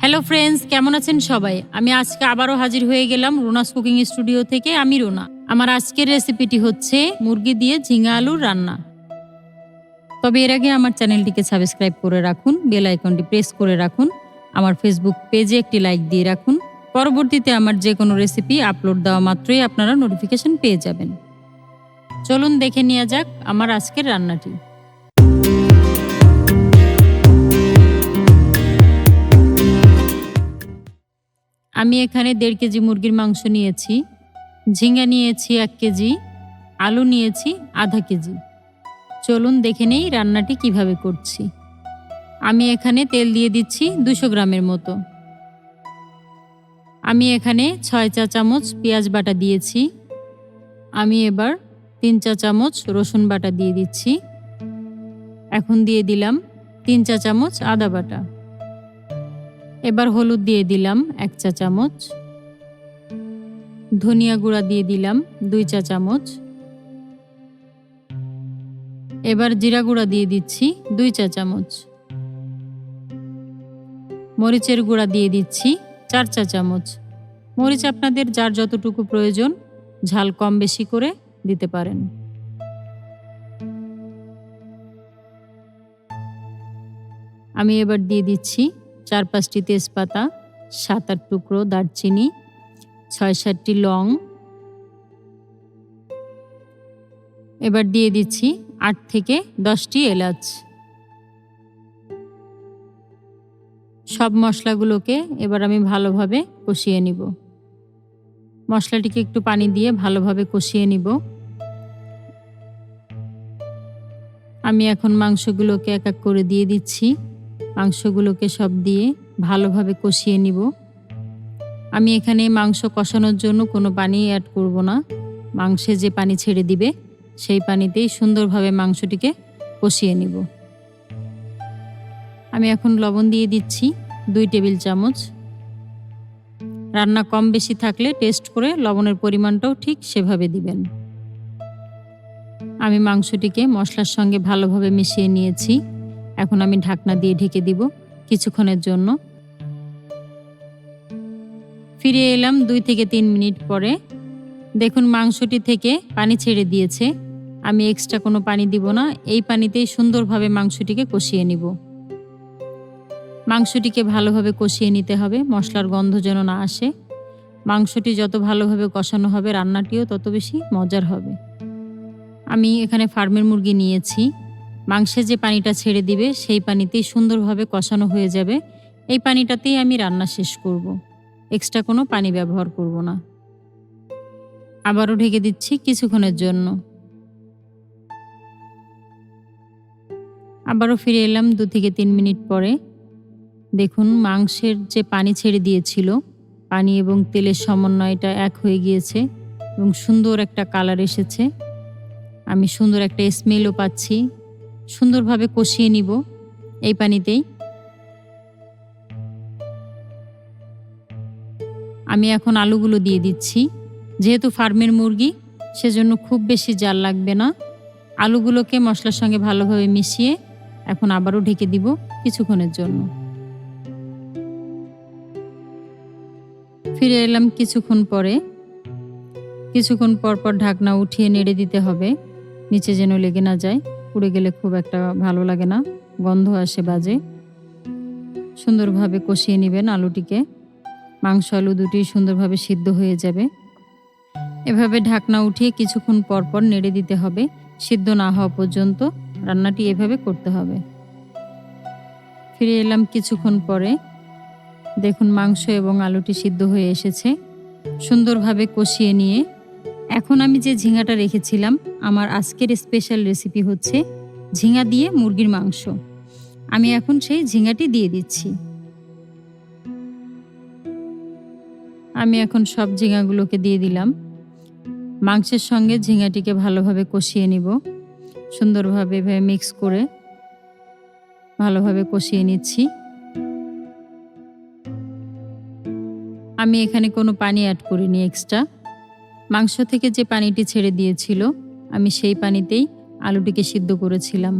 Hello friends, কেমন আছেন সবাই? আমি আজকে আবারও হাজির হয়ে গেলাম রুনাস কুকিং স্টুডিও থেকে। আমি রুনা। আমার আজকের রেসিপিটি হচ্ছে মুরগি দিয়ে ঝিঙে আলুর রান্না। তবে এর আগে আমার চ্যানেলটিকে সাবস্ক্রাইব করে রাখুন, বেল আইকনটি প্রেস করে রাখুন, আমার ফেসবুক পেজে একটি লাইক দিয়ে রাখুন। পরবর্তীতে আমার যে কোনো রেসিপি আপলোড দেওয়া মাত্রই আপনারা নোটিফিকেশন পেয়ে যাবেন। চলুন দেখে নেওয়া যাক আমার আজকের রান্নাটি। আমি এখানে 1.5 কেজি মুরগির মাংস নিয়েছি, ঝিঙ্গা নিয়েছি 1 কেজি, আলু নিয়েছি আধা কেজি। চলুন দেখে নেই রান্নাটি কিভাবে করছি। আমি এখানে তেল দিয়ে দিচ্ছি 200 গ্রামের মতো। আমি এখানে 6 চা চামচ পেঁয়াজ বাটা দিয়েছি। আমি এবার 3 চা চামচ রসুন বাটা দিয়ে দিচ্ছি। এখন দিয়ে দিলাম 3 চা চামচ আদা বাটা। এবার হলুদ দিয়ে দিলাম 1 চা চামচ, ধনিয়া গুঁড়া দিয়ে দিলাম 2 চা চামচ। এবার জিরা গুঁড়া দিয়ে দিচ্ছি 2 চা চামচ। মরিচের গুঁড়া দিয়ে দিচ্ছি 4 চা চামচ। মরিচ আপনাদের যার যতটুকু প্রয়োজন ঝাল কম বেশি করে দিতে পারেন। আমি এবার দিয়ে দিচ্ছি 4-5টি তেজপাতা, 7-8 টুকরো দারচিনি, 6-7টি লং। এবার দিয়ে দিচ্ছি 8 থেকে 10টি এলাচ। সব মশলাগুলোকে এবার আমি ভালোভাবে কষিয়ে নিব। মশলাটিকে একটু পানি দিয়ে ভালোভাবে কষিয়ে নিব। আমি এখন মাংসগুলোকে এক এক করে দিয়ে দিচ্ছি। মাংসগুলোকে সব দিয়ে ভালোভাবে কষিয়ে নিব। আমি এখানে মাংস কষানোর জন্য কোনো পানি অ্যাড করব না। মাংসে যে পানি ছেড়ে দিবে সেই পানিতেই সুন্দরভাবে মাংসটিকে কষিয়ে নিব। আমি এখন লবণ দিয়ে দিচ্ছি 2 টেবিল চামচ। রান্না কম বেশি থাকলে টেস্ট করে লবণের পরিমাণটাও ঠিক সেভাবে দিবেন। আমি মাংসটিকে মশলার সঙ্গে ভালোভাবে মিশিয়ে নিয়েছি। এখন আমি ঢাকনা দিয়ে ঢেকে দিব কিছুক্ষণের জন্য। ফিরে এলাম 2 থেকে 3 মিনিট পরে। দেখুন মাংসটি থেকে পানি ছেড়ে দিয়েছে। আমি এক্সট্রা কোনো পানি দিব না, এই পানিতেই সুন্দরভাবে মাংসটিকে কষিয়ে নিব। মাংসটিকে ভালোভাবে কষিয়ে নিতে হবে, মশলার গন্ধ যেন না আসে। মাংসটি যত ভালোভাবে কষানো হবে রান্নাটিও তত বেশি মজার হবে। আমি এখানে ফার্মের মুরগি নিয়েছি। মাংসে যে পানিটা ছেড়ে দিবে সেই পানিতেই সুন্দরভাবে কষানো হয়ে যাবে। এই পানিটাতেই আমি রান্না শেষ করব। এক্সট্রা কোনো পানি ব্যবহার করব না। আবারও ঢেকে দিচ্ছি কিছুক্ষণের জন্য। আবারও ফিরে এলাম 2 থেকে 3 মিনিট পরে। দেখুন মাংসের যে পানি ছেড়ে দিয়েছিল, পানি এবং তেলের সমন্বয়টা এক হয়ে গিয়েছে এবং সুন্দর একটা কালার এসেছে। আমি সুন্দর একটা স্মেলও পাচ্ছি। সুন্দরভাবে কষিয়ে নিব এই পানিতেই। আমি এখন আলুগুলো দিয়ে দিচ্ছি। যেহেতু ফার্মের মুরগি সেজন্য খুব বেশি জাল লাগবে না। আলুগুলোকে মশলার সঙ্গে ভালোভাবে মিশিয়ে এখন আবারও ঢেকে দিব কিছুক্ষণের জন্য। ফিরে এলাম কিছুক্ষণ পরে। কিছুক্ষণ পর পর ঢাকনা উঠিয়ে নেড়ে দিতে হবে, নিচে যেন লেগে না যায়। পুড়ে গেলে খুব একটা ভালো লাগে না, গন্ধ আসে বাজে। সুন্দরভাবে কষিয়ে নেবেন আলুটিকে। মাংস আলু দুটি সুন্দরভাবে সিদ্ধ হয়ে যাবে। এভাবে ঢাকনা উঠিয়ে কিছুক্ষণ পর পর নেড়ে দিতে হবে। সিদ্ধ না হওয়া পর্যন্ত রান্নাটি এভাবে করতে হবে। ফিরে এলাম কিছুক্ষণ পরে। দেখুন মাংস এবং আলুটি সিদ্ধ হয়ে এসেছে। সুন্দরভাবে কষিয়ে নিয়ে এখন আমি যে ঝিঙ্গাটা রেখেছিলাম, আমার আজকের স্পেশাল রেসিপি হচ্ছে ঝিঙ্গা দিয়ে মুরগির মাংস। আমি এখন সেই ঝিঙ্গাটি দিয়ে দিচ্ছি। আমি এখন সব ঝিঙ্গাগুলোকে দিয়ে দিলাম। মাংসের সঙ্গে ঝিঙ্গাটিকে ভালোভাবে কষিয়ে নিব। সুন্দরভাবে এভাবে মিক্স করে ভালোভাবে কষিয়ে নিচ্ছি। আমি এখানে কোনো পানি অ্যাড করিনি এক্সট্রা। মাংস থেকে যে পানিটি ছেড়ে দিয়েছিল আমি সেই পানিতেই আলুটিকে সিদ্ধ করেছিলাম।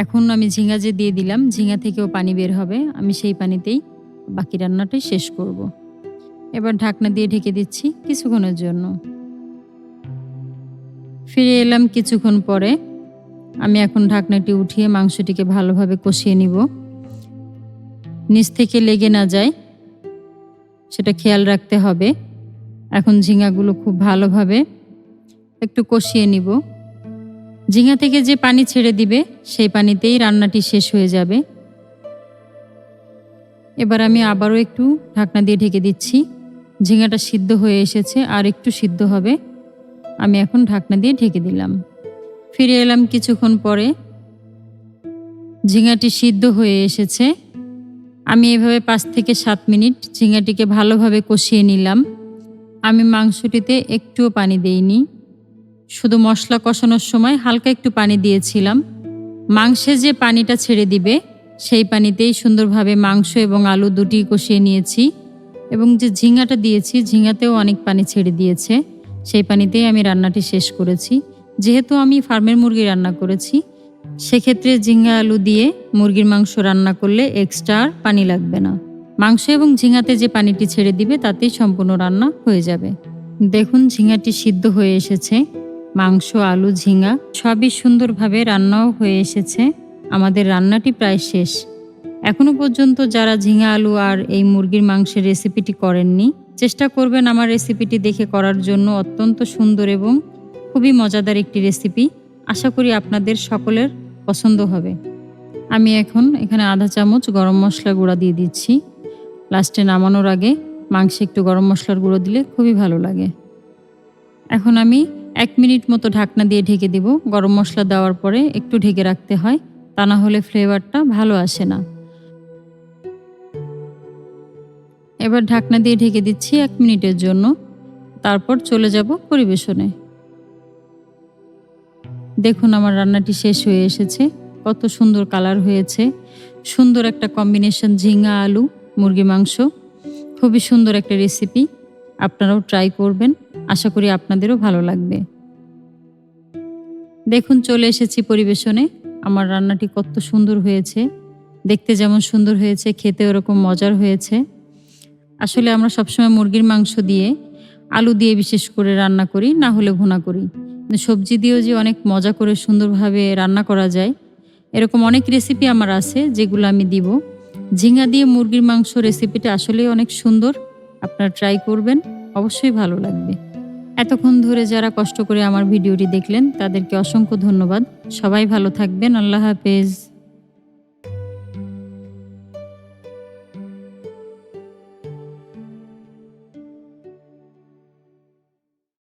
এখন আমি ঝিঙ্গা যে দিয়ে দিলাম, ঝিঙ্গা থেকেও পানি বের হবে, আমি সেই পানিতেই বাকি রান্নাটাই শেষ করব। এবার ঢাকনা দিয়ে ঢেকে দিচ্ছি কিছুক্ষণের জন্য। ফিরে এলাম কিছুক্ষণ পরে। আমি এখন ঢাকনাটি উঠিয়ে মাংসটিকে ভালোভাবে কষিয়ে নিব, নিচ থেকে লেগে না যায় সেটা খেয়াল রাখতে হবে। এখন ঝিঙ্গাগুলো খুব ভালোভাবে একটু কষিয়ে নিব। ঝিঙ্গা থেকে যে পানি ছেড়ে দিবে সেই পানিতেই রান্নাটি শেষ হয়ে যাবে। এবার আমি আবারও একটু ঢাকনা দিয়ে ঢেকে দিচ্ছি। ঝিঙ্গাটা সিদ্ধ হয়ে এসেছে, আর একটু সিদ্ধ হবে। আমি এখন ঢাকনা দিয়ে ঢেকে দিলাম। ফিরে এলাম কিছুক্ষণ পরে। ঝিঙ্গাটি সিদ্ধ হয়ে এসেছে। আমি এভাবে 5 থেকে 7 মিনিট ঝিঙ্গাটিকে ভালোভাবে কষিয়ে নিলাম। আমি মাংসটিতে একটুও পানি দেইনি, শুধু মশলা কষানোর সময় হালকা একটু পানি দিয়েছিলাম। মাংসে যে পানিটা ছেড়ে দিবে সেই পানিতেই সুন্দরভাবে মাংস এবং আলু দুটি কষিয়ে নিয়েছি, এবং যে ঝিঙ্গাটা দিয়েছি ঝিঙ্গাতেও অনেক পানি ছেড়ে দিয়েছে। সেই পানিতেই আমি রান্নাটি শেষ করেছি। যেহেতু আমি ফার্মের মুরগি রান্না করেছি, সেক্ষেত্রে ঝিঙ্গা আলু দিয়ে মুরগির মাংস রান্না করলে এক্সট্রা আর পানি লাগবে না। মাংস এবং ঝিঙ্গাতে যে পানিটি ছেড়ে দিবে তাতেই সম্পূর্ণ রান্না হয়ে যাবে। দেখুন ঝিঙ্গাটি সিদ্ধ হয়ে এসেছে। মাংস, আলু, ঝিঙ্গা সবই সুন্দরভাবে রান্নাও হয়ে এসেছে। আমাদের রান্নাটি প্রায় শেষ। এখনো পর্যন্ত যারা ঝিঙ্গা আলু আর এই মুরগির মাংসের রেসিপিটি করেননি, চেষ্টা করবেন আমার রেসিপিটি দেখে করার জন্য। অত্যন্ত সুন্দর এবং খুবই মজাদার একটি রেসিপি। আশা করি আপনাদের সকলের পছন্দ হবে। আমি এখন এখানে আধা চামচ গরম মশলা গুঁড়া দিয়ে দিচ্ছি। লাস্টে নামানোর আগে মাংসে একটু গরম মশলার গুঁড়ো দিলে খুবই ভালো লাগে। এখন আমি 1 মিনিট মতো ঢাকনা দিয়ে ঢেকে দেব। গরম মশলা দেওয়ার পরে একটু ঢেকে রাখতে হয়, তা না হলে ফ্লেভারটা ভালো আসে না। এবার ঢাকনা দিয়ে ঢেকে দিচ্ছি 1 মিনিটের জন্য। তারপর চলে যাব পরিবেশনে। দেখুন আমার রান্নাটি শেষ হয়ে এসেছে। কত সুন্দর কালার হয়েছে। সুন্দর একটা কম্বিনেশন ঝিঙ্গা আলু মুরগি মাংস। খুবই সুন্দর একটা রেসিপি। আপনারাও ট্রাই করবেন। আশা করি আপনাদেরও ভালো লাগবে। দেখুন চলে এসেছি পরিবেশনে। আমার রান্নাটি কত সুন্দর হয়েছে। দেখতে যেমন সুন্দর হয়েছে, খেতে ওরকম মজার হয়েছে। আসলে আমরা সবসময় মুরগির মাংস দিয়ে, আলু দিয়ে বিশেষ করে রান্না করি, না হলে ভুনা করি। সবজি দিয়েও যে অনেক মজা করে সুন্দরভাবে রান্না করা যায়, এরকম অনেক রেসিপি আমার আছে যেগুলো আমি দিব। ঝিঙ্গা দিয়ে মুরগির মাংস রেসিপিটা আসলেই অনেক সুন্দর। আপনারা ট্রাই করবেন, অবশ্যই ভালো লাগবে। এতক্ষণ ধরে যারা কষ্ট করে আমার ভিডিওটি দেখলেন তাদেরকে অসংখ্য ধন্যবাদ। সবাই ভালো থাকবেন। আল্লাহ হাফেজ।